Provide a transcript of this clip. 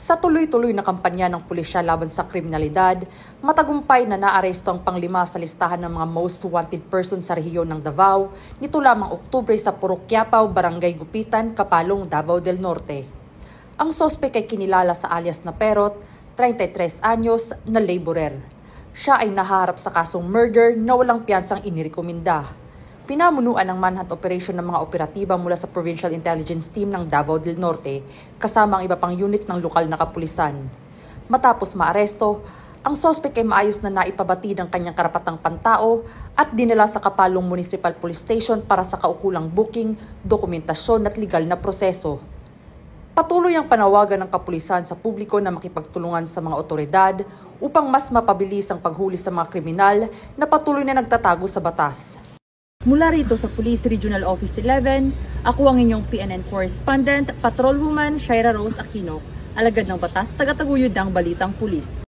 Sa tuloy-tuloy na kampanya ng pulisya laban sa kriminalidad, matagumpay na naaresto ang panglima sa listahan ng mga most wanted person sa rehiyon ng Davao nito lamang Oktubre sa Purok Quiapo, Barangay Gupitan, Kapalong, Davao del Norte. Ang sospek ay kinilala sa alias na Perot, 33 anyos, na laborer. Siya ay naharap sa kasong murder na walang piyansang inirekomenda. Pinamunuan ng manhunt operation ng mga operatiba mula sa Provincial Intelligence Team ng Davao del Norte kasama ang iba pang unit ng lokal na kapulisan. Matapos maaresto, ang sospek ay maayos na naipabati ng kanyang karapatang pantao at dinala sa Kapalong Municipal Police Station para sa kaukulang booking, dokumentasyon at legal na proseso. Patuloy ang panawagan ng kapulisan sa publiko na makipagtulungan sa mga otoridad upang mas mapabilis ang paghuli sa mga kriminal na patuloy na nagtatago sa batas. Mula rito sa Police Regional Office 11, ako ang inyong PNN correspondent, Patrolwoman Shaira Rose Aquino, alagad ng batas, tagataguyod ng Balitang Pulis.